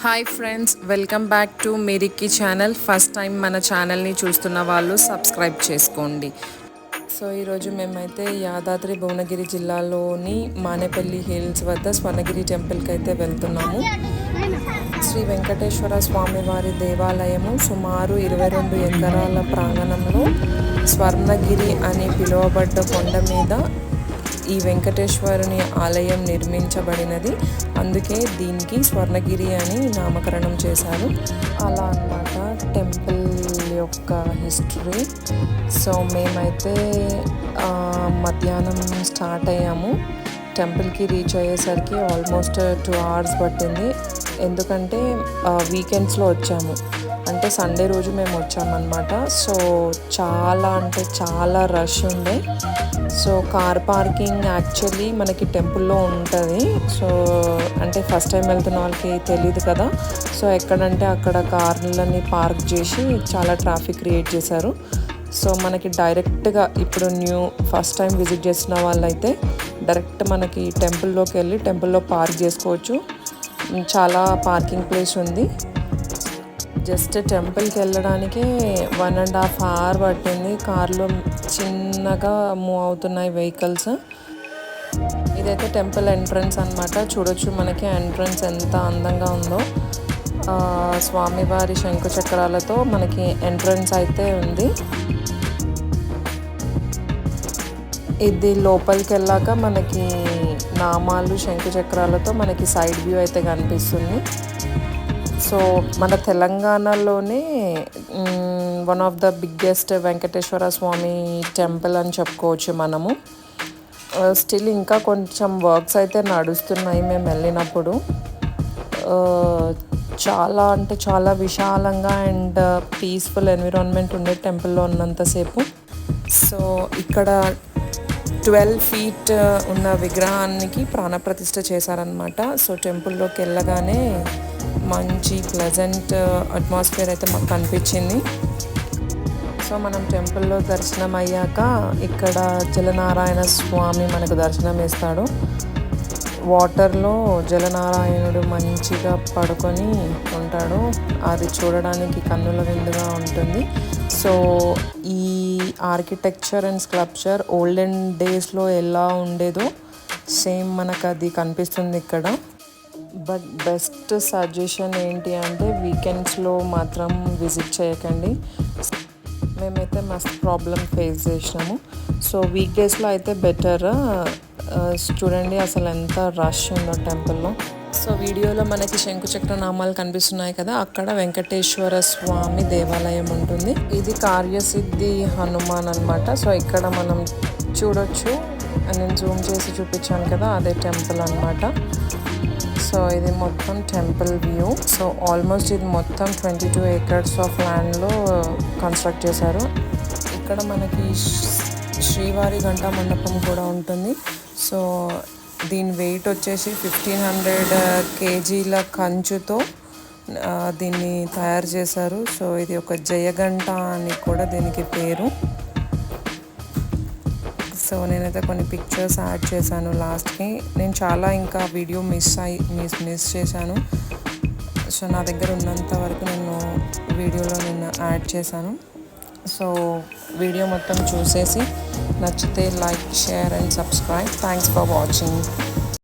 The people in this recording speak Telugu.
Hi friends, welcome back to మేరిక్కి ఛానల్. ఫస్ట్ టైం మన ఛానల్ని చూస్తున్న వాళ్ళు సబ్స్క్రైబ్ చేసుకోండి. సో ఈరోజు మేమైతే యాదాద్రి భువనగిరి జిల్లాలోని మానేపల్లి హిల్స్ వద్ద స్వర్ణగిరి టెంపుల్కి అయితే వెళ్తున్నాము. శ్రీ వెంకటేశ్వర స్వామివారి దేవాలయము సుమారు 22 ఎకరాల ప్రాంగణంలో స్వర్ణగిరి అని పిలువబడ్డ కొండ మీద ఈ వెంకటేశ్వరుని ఆలయం నిర్మించబడినది. అందుకే దీనికి స్వర్ణగిరి అని నామకరణం చేశారు. అలా అన్నమాట టెంపుల్ యొక్క హిస్టరీ. సో మేమైతే మధ్యాహ్నం స్టార్ట్ అయ్యాము. టెంపుల్కి రీచ్ అయ్యేసరికి ఆల్మోస్ట్ 2 hours పట్టింది. ఎందుకంటే వీకెండ్స్లో వచ్చాము, అంటే సండే రోజు మేము వచ్చామన్నమాట. సో చాలా అంటే చాలా రష్ ఉండే. సో కార్ పార్కింగ్ యాక్చువల్లీ మనకి టెంపుల్లో ఉంటుంది. సో అంటే ఫస్ట్ టైం వెళ్తున్న వాళ్ళకి తెలియదు కదా. సో ఎక్కడంటే అక్కడ కార్లని పార్క్ చేసి చాలా ట్రాఫిక్ క్రియేట్ చేశారు. సో మనకి డైరెక్ట్గా ఇప్పుడు ఫస్ట్ టైం విజిట్ చేసిన వాళ్ళైతే డైరెక్ట్ మనకి టెంపుల్లోకి వెళ్ళి టెంపుల్లో పార్క్ చేసుకోవచ్చు. చాలా పార్కింగ్ ప్లేస్ ఉంది. జస్ట్ టెంపుల్కి వెళ్ళడానికే 1.5 hour పట్టింది. కార్లో చిన్నగా మూవ్ అవుతున్నాయి వెహికల్స్. ఇదైతే టెంపుల్ ఎంట్రన్స్ అన్నమాట. చూడొచ్చు మనకి ఎంట్రన్స్ ఎంత అందంగా ఉందో. స్వామివారి శంకు చక్రాలతో మనకి ఎంట్రన్స్ అయితే ఉంది. ఇది లోపలికి వెళ్ళాక మనకి నామాలు శంకు చక్రాలతో మనకి సైడ్ వ్యూ అయితే కనిపిస్తుంది. సో మన తెలంగాణలోనే one of the biggest Venkateswara Swamy temple అని చెప్పుకోవచ్చు మనము. స్టిల్ ఇంకా కొంచెం వర్క్స్ అయితే నడుస్తున్నాయి మేము వెళ్ళినప్పుడు. చాలా అంటే చాలా విశాలంగా అండ్ పీస్ఫుల్ ఎన్విరాన్మెంట్ ఉండే టెంపుల్లో ఉన్నంతసేపు. సో ఇక్కడ 12 feet ఉన్న విగ్రహానికి ప్రాణప్రతిష్ఠ చేశారనమాట. సో టెంపుల్లోకి వెళ్ళగానే మంచి ప్లెజెంట్ అట్మాస్ఫియర్ అయితే మాకు కనిపించింది. సో మనం టెంపుల్లో దర్శనం అయ్యాక ఇక్కడ జలనారాయణ స్వామి మనకు దర్శనం ఇస్తాడు. వాటర్లో జలనారాయణుడు మంచిగా పడుకొని ఉంటాడు. అది చూడడానికి కన్నుల విందుగా ఉంటుంది. సో ఈ ఆర్కిటెక్చర్ అండ్ స్కల్ప్చర్ ఓల్డెన్ డేస్లో ఎలా ఉండేదో సేమ్ మనకు అది కనిపిస్తుంది ఇక్కడ. బట్ బెస్ట్ సజెషన్ ఏంటి అంటే వీకెండ్స్లో మాత్రం విజిట్ చేయకండి. మేమైతే మస్తు ప్రాబ్లం ఫేస్ చేసినాము. సో వీక్ డేస్లో అయితే బెటర్. చూడండి అసలు ఎంత రష్ ఉందో టెంపుల్లో. సో వీడియోలో మనకి శంకుచక్ర నామాలు కనిపిస్తున్నాయి కదా, అక్కడ వెంకటేశ్వర స్వామి దేవాలయం ఉంటుంది. ఇది కార్యసిద్ధి హనుమాన్ అన్నమాట. సో ఇక్కడ మనం చూడొచ్చు, నేను జూమ్ చేసి చూపించాను కదా, అదే టెంపుల్ అన్నమాట. సో ఇది మొత్తం టెంపుల్ వ్యూ. సో ఆల్మోస్ట్ ఇది మొత్తం 22 acres ఆఫ్ ల్యాండ్లో కన్స్ట్రక్ట్ చేశారు. ఇక్కడ మనకి శ్రీవారి ఘంటా మండపం కూడా ఉంటుంది. సో దీని వెయిట్ వచ్చేసి 1500 kg కంచుతో దీన్ని తయారు చేశారు. సో ఇది ఒక జయగంట అని కూడా దీనికి పేరు. సో నేనైతే కొన్ని పిక్చర్స్ యాడ్ చేశాను లాస్ట్కి. నేను చాలా ఇంకా వీడియో మిస్ చేశాను. సో నా దగ్గర ఉన్నంత వరకు నేను వీడియోలో యాడ్ చేశాను. సో వీడియో మొత్తం చూసేసి నచ్చితే like, share and subscribe. Thanks for watching.